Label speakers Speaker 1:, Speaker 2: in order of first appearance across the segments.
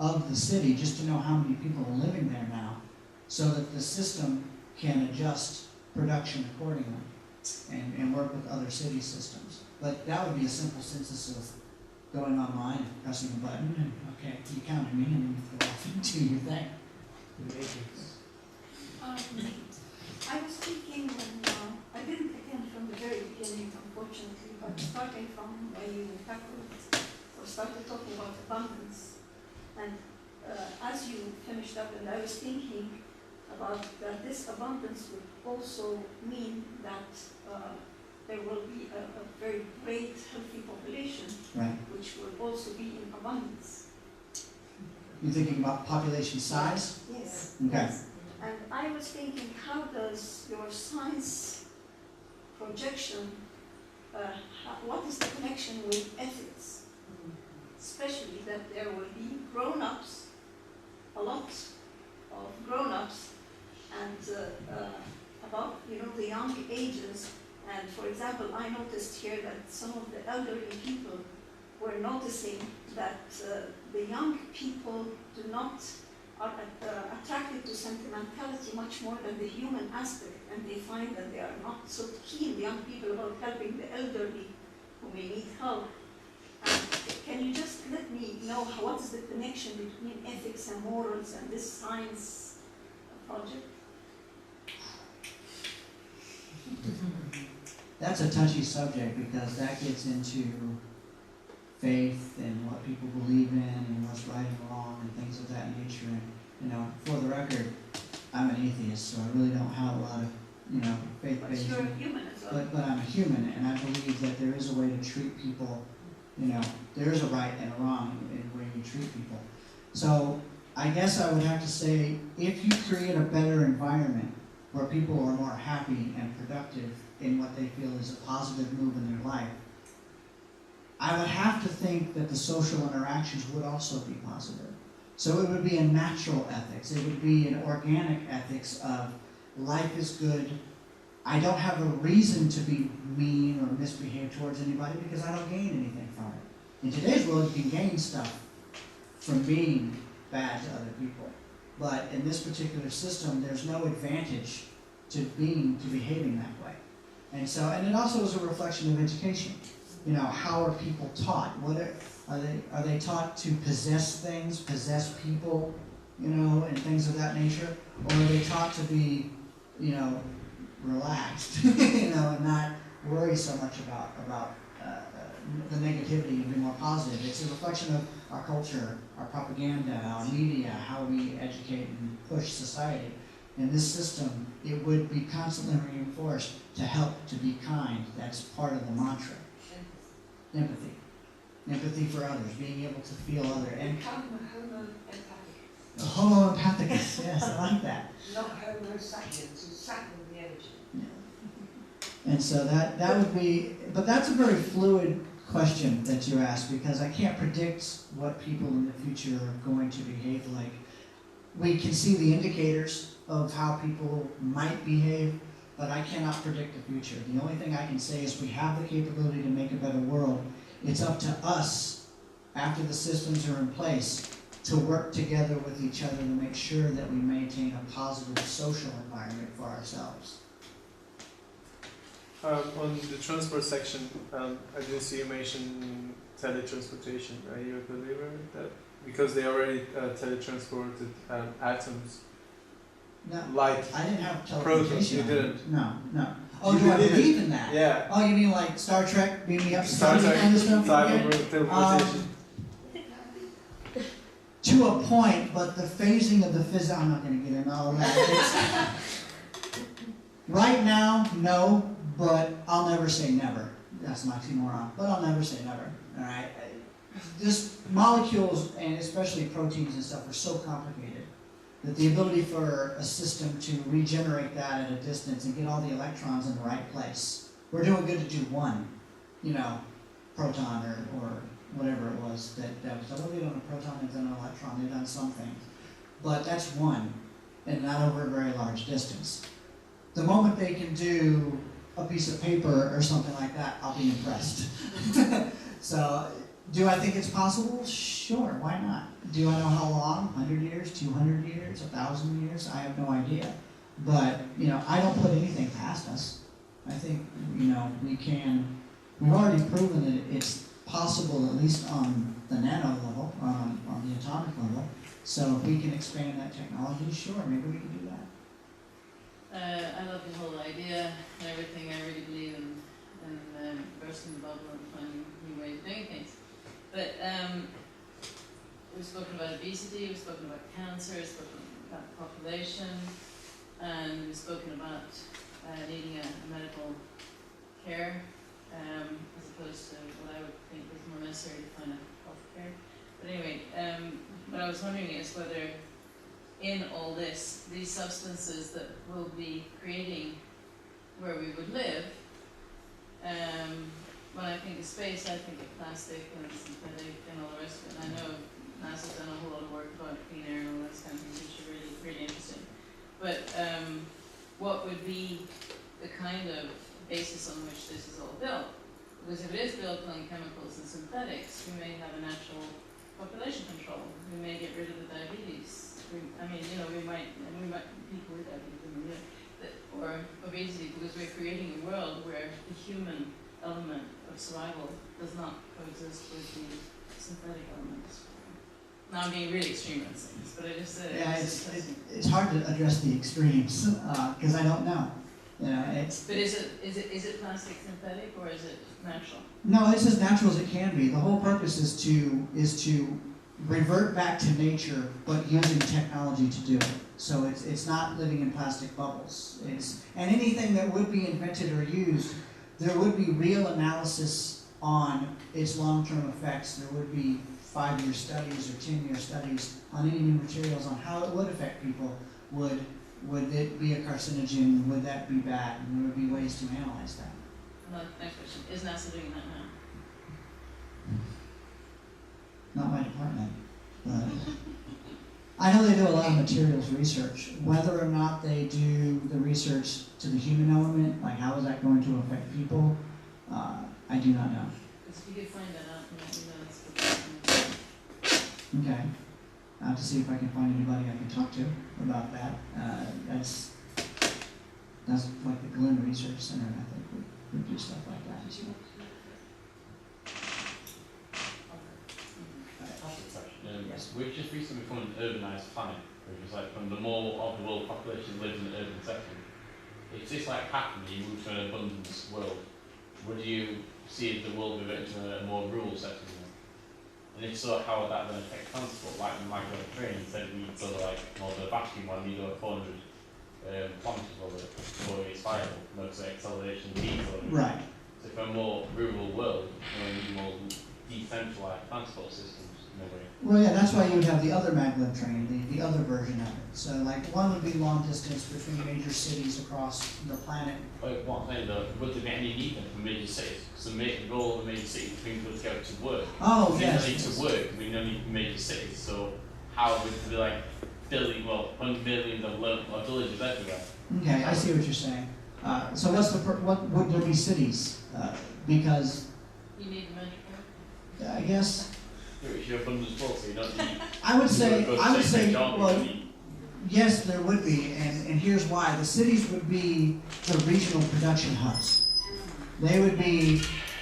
Speaker 1: of the city, just to know how many people are living there now, so that the system can adjust production accordingly and work with other city systems. But that would be a simple census of going online, pressing a button, and okay, you counted me, and you go off and do your thing.
Speaker 2: I was thinking when, I didn't attend from the very beginning, unfortunately, but starting from where you tackled or started talking about abundance. And as you finished up, and I was thinking about that this abundance would also mean that there will be a very great healthy population,
Speaker 1: Right.
Speaker 2: which will also be in abundance.
Speaker 1: You're thinking about population size?
Speaker 2: Yes.
Speaker 1: Okay.
Speaker 2: Yes. And I was thinking, how does your science projection, what is the connection with ethics? Especially that there will be grown-ups, a lot of grown-ups, and about the young ages. And for example, I noticed here that some of the elderly people were noticing that the young people are attracted to sentimentality much more than the human aspect, and they find that they are not so keen, the young people, about helping the elderly who may need help. And can you just let me know what is the connection between ethics and morals and this science project?
Speaker 1: That's a touchy subject because that gets into faith and what people believe in and what's right and wrong and things of that nature. And for the record, I'm an atheist, so I really don't have a lot of faith-based.
Speaker 2: But you're a human as well.
Speaker 1: But I'm a human, and I believe that there is a way to treat people. There is a right and a wrong in the way you treat people. So I guess I would have to say, if you create a better environment where people are more happy and productive in what they feel is a positive move in their life, I would have to think that the social interactions would also be positive. So it would be a natural ethics. It would be an organic ethics of life is good. I don't have a reason to be mean or misbehave towards anybody because I don't gain anything from it. In today's world, you can gain stuff from being bad to other people. But in this particular system, there's no advantage to behaving that way. And it also is a reflection of education. How are people taught? Are they taught to possess things, possess people, and things of that nature? Or are they taught to be, relaxed, and not worry so much about the negativity and be more positive? It's a reflection of our culture, our propaganda, our media, how we educate and push society. In this system, it would be constantly reinforced to help, to be kind. That's part of the mantra. Empathy. Empathy for others, being able to feel other. And homo empathicus, yes, I like that.
Speaker 3: Not homo sapiens, who sat with the energy.
Speaker 1: Yeah. And so that would be, but that's a very fluid question that you ask, because I can't predict what people in the future are going to behave like. We can see the indicators of how people might behave, but I cannot predict the future. The only thing I can say is we have the capability to make a better world. It's up to us, after the systems are in place, to work together with each other to make sure that we maintain a positive social environment for ourselves.
Speaker 4: On the transport section, I didn't see you mention teletransportation. Are you a believer in that? Because they already teletransported atoms.
Speaker 1: No,
Speaker 4: Light.
Speaker 1: I didn't have
Speaker 4: Protons,
Speaker 1: teleportation.
Speaker 4: you didn't.
Speaker 1: No. Oh,
Speaker 4: You
Speaker 1: do I
Speaker 4: didn't.
Speaker 1: believe in that?
Speaker 4: Yeah.
Speaker 1: Oh, you mean like Star Trek, beam me up to
Speaker 4: Star Trek,
Speaker 1: kind of stuff?
Speaker 4: time
Speaker 1: Okay.
Speaker 4: teleportation.
Speaker 1: To a point, but the phasing of the physics, I'm not going to get into all of that. Right now, no, but I'll never say never. That's an oxymoron, but I'll never say never. All right. This molecules, and especially proteins and stuff, are so complicated that the ability for a system to regenerate that at a distance and get all the electrons in the right place. We're doing good to do one, proton or whatever it was that was done. They've done a proton, they've done an electron, they've done some things. But that's one, and not over a very large distance. The moment they can do a piece of paper or something like that, I'll be impressed. So Do I think it's possible? Sure, why not? Do I know how long? 100 years, 200 years, 1,000 years? I have no idea. But, you know, I don't put anything past us. I think, you know, we've already proven that it's possible, at least on the nano level, on the atomic level. So if we can expand that technology, sure, maybe we can do that.
Speaker 5: I love the whole idea and everything. I really believe in bursting the bubble and finding new ways of doing things. But we've spoken about obesity, we've spoken about cancer, we've spoken about population, and we've spoken about needing a medical care as opposed to what I would think is more necessary to find a health care. But anyway, what I was wondering is whether in all this, these substances that will be creating where we would live, when I think of space, I think of plastic and synthetic and all the rest of it. And I know NASA's done a whole lot of work about clean air and all those kind of things, which are really, really interesting. But what would be the kind of basis on which this is all built? Because if it is built on chemicals and synthetics, we may have a natural population control. We may get rid of the diabetes. I mean, you know, we might people with diabetes, or obesity, because we're creating a world where the human element of survival does not coexist with the synthetic elements. Now I'm being really extreme on things, but it is.
Speaker 1: It's hard to address the extremes because I don't know. You know,
Speaker 5: But is it plastic synthetic or is it natural?
Speaker 1: No, it's as natural as it can be. The whole purpose is to revert back to nature, but using technology to do it. So it's not living in plastic bubbles. And anything that would be invented or used, there would be real analysis on its long-term effects. There would be 5-year studies or 10-year studies on any new materials on how it would affect people. Would it be a carcinogen? Would that be bad? And there would be ways to analyze that.
Speaker 5: Next question. Is NASA doing that now?
Speaker 1: Not my department, but I know they do a lot of materials research. Whether or not they do the research to the human element, like how is that going to affect people, I do not know.
Speaker 5: Because if you could find that out, then
Speaker 1: Okay. I'll have to see if I can find anybody I can talk to about that. That's like the Glenn Research Center, I think, would do stuff like that. So.
Speaker 6: Yes. We've just recently become an urbanised planet, which is like when the more of the world population lives in an urban setting. If this like happened, you move to an abundance world, would you see the world reverting to a more rural setting? And if so, how would that then affect transport? Like when I go on a train, instead we go like more the vacuum one, you go at 400 kilometers before it's viable, no acceleration needs.
Speaker 1: Right.
Speaker 6: So for a more rural world, we need more decentralized transport systems in a way.
Speaker 1: Well, yeah, that's why you would have the other maglev train, the other version of it. So, like, one would be long distance between major cities across the planet.
Speaker 6: But what I'm saying though, would there be any need then for major cities? Because the role of the major cities is for people to go to work.
Speaker 1: Oh,
Speaker 6: if
Speaker 1: yes.
Speaker 6: If they need to work, we don't need major cities. So how would it be like hundreds millions of villages everywhere?
Speaker 1: Okay, I see what you're saying. So what would there be cities? Because
Speaker 5: you need a metro.
Speaker 1: I guess
Speaker 6: It's your abundance full, so you don't need.
Speaker 1: I would say
Speaker 6: John,
Speaker 1: well, yes, there would be, and here's why. The cities would be the regional production hubs. They would be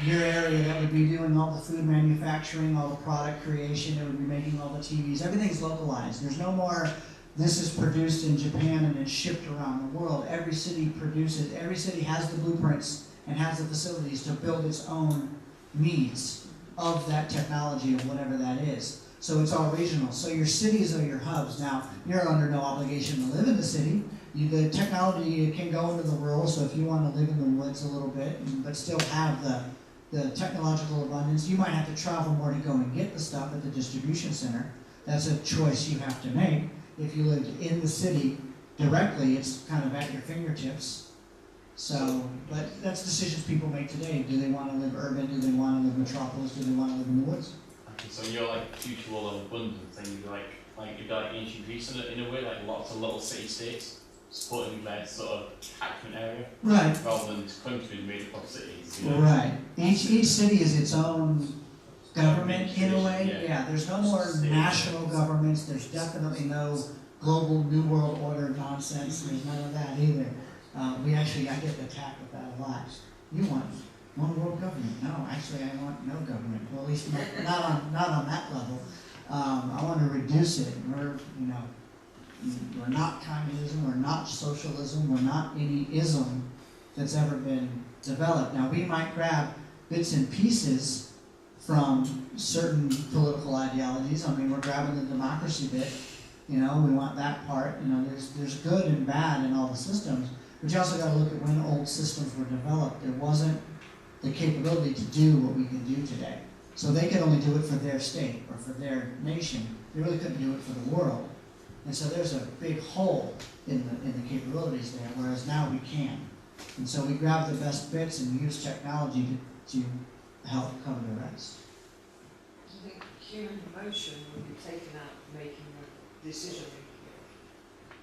Speaker 1: your area that would be doing all the food manufacturing, all the product creation. It would be making all the TVs. Everything's localized. There's no more. This is produced in Japan and it's shipped around the world. Every city produces. Every city has the blueprints and has the facilities to build its own needs of that technology of whatever that is. So it's all regional. So your cities are your hubs. Now, you're under no obligation to live in the city. The technology can go into the rural, so if you want to live in the woods a little bit, but still have the technological abundance, you might have to travel more to go and get the stuff at the distribution center. That's a choice you have to make. If you lived in the city directly, it's kind of at your fingertips. So, but that's decisions people make today. Do they want to live urban? Do they want to live metropolis? Do they want to live in the woods?
Speaker 6: Okay, so you're like future world of abundance, and you'd be like you'd be like ancient Greece in a way, like lots of little city-states supporting their sort of catchment area,
Speaker 1: Right.
Speaker 6: rather than countries made up of cities.
Speaker 1: Right. Each city is its own government in a way.
Speaker 6: Yeah.
Speaker 1: Yeah, there's no more national governments. There's definitely no global New World Order nonsense. There's none of that either. I get attacked with that a lot. You want one world government? No, actually, I want no government. Well, at least not on that level. I want to reduce it. We're not communism. We're not socialism. We're not any ism that's ever been developed. Now, we might grab bits and pieces from certain political ideologies. I mean, we're grabbing the democracy bit. We want that part. There's good and bad in all the systems. But you also got to look at when old systems were developed. There wasn't the capability to do what we can do today. So they could only do it for their state or for their nation. They really couldn't do it for the world. And so there's a big hole in the capabilities there, whereas now we can. And so we grab the best bits and use technology to help cover the rest.
Speaker 3: I think human emotion will be taken out of making the decision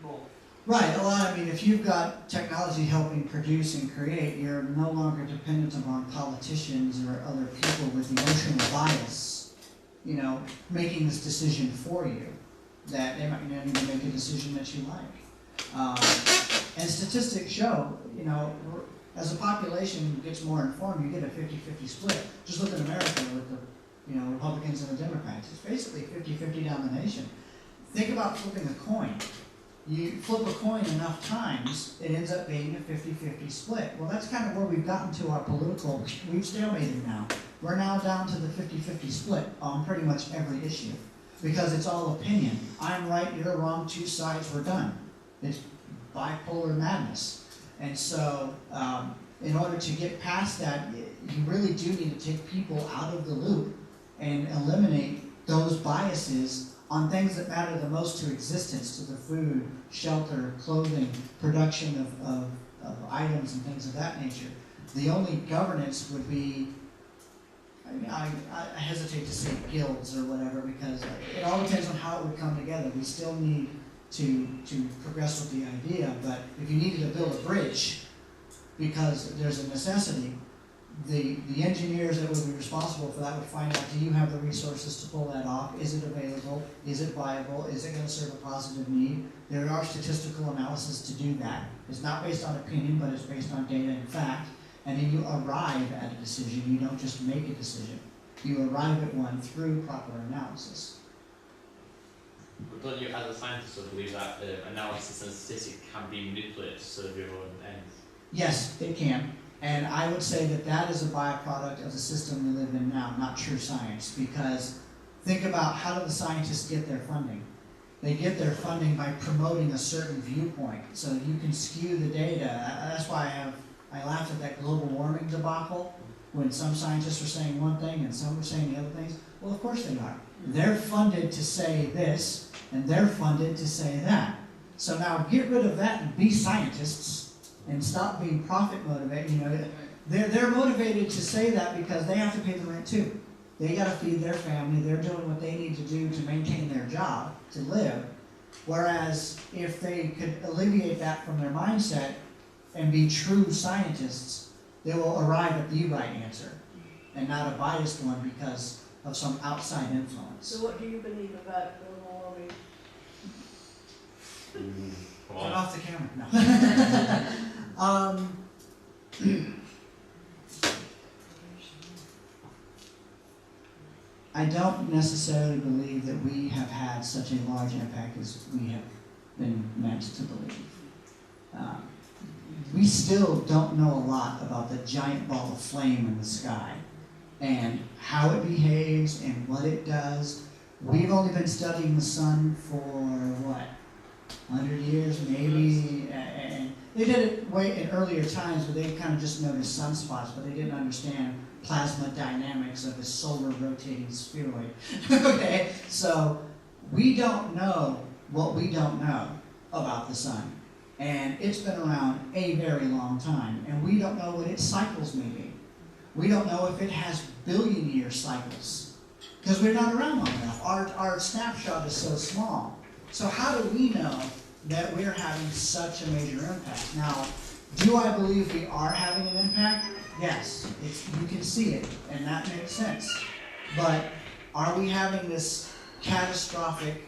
Speaker 3: more.
Speaker 1: Right. If you've got technology helping produce and create, you're no longer dependent upon politicians or other people with emotional bias, making this decision for you. That they might not even make a decision that you like. And statistics show, as the population gets more informed, you get a 50-50 split. Just look at America with the Republicans and the Democrats. It's basically 50-50 down the nation. Think about flipping a coin. You flip a coin enough times, it ends up being a 50-50 split. Well, that's kind of where we've gotten to our political, we've stalemated now. We're now down to the 50-50 split on pretty much every issue. Because it's all opinion. I'm right, you're wrong, two sides, we're done. It's bipolar madness. And so, in order to get past that, you really do need to take people out of the loop and eliminate those biases on things that matter the most to existence, to the food, shelter, clothing, production of items and things of that nature. The only governance would be, I hesitate to say guilds or whatever, because it all depends on how it would come together. We still need to progress with the idea, but if you needed to build a bridge because there's a necessity, the engineers that would be responsible for that would find out, do you have the resources to pull that off? Is it available? Is it viable? Is it going to serve a positive need? There are statistical analysis to do that. It's not based on opinion, but it's based on data and fact. And then you arrive at a decision. You don't just make a decision. You arrive at one through proper analysis.
Speaker 6: But don't you, as a scientist, believe that analysis and statistics can be manipulated to serve your own ends?
Speaker 1: Yes, it can. And I would say that that is a byproduct of the system we live in now, not true science. Because think about, how do the scientists get their funding? They get their funding by promoting a certain viewpoint. So you can skew the data. That's why I laughed at that global warming debacle when some scientists were saying one thing and some were saying the other things. Well, of course they are. They're funded to say this, and they're funded to say that. So now get rid of that and be scientists and stop being profit motivated. They're motivated to say that because they have to pay the rent too. They got to feed their family. They're doing what they need to do to maintain their job, to live. Whereas if they could alleviate that from their mindset and be true scientists, they will arrive at the right answer and not a biased one because of some outside influence.
Speaker 2: So what do you believe about global warming?
Speaker 1: Get off the camera. No. I don't necessarily believe that we have had such a large impact as we have been meant to believe. We still don't know a lot about the giant ball of flame in the sky and how it behaves and what it does. We've only been studying the sun for, 100 years maybe? And they did it way in earlier times where they kind of just noticed sunspots, but they didn't understand plasma dynamics of a solar rotating spheroid. Okay, so we don't know what we don't know about the sun. And it's been around a very long time, and we don't know what its cycles may be. We don't know if it has billion-year cycles, because we're not around long enough. Our snapshot is so small. So how do we know that we're having such a major impact? Now, do I believe we are having an impact? Yes, you can see it, and that makes sense. But are we having this catastrophic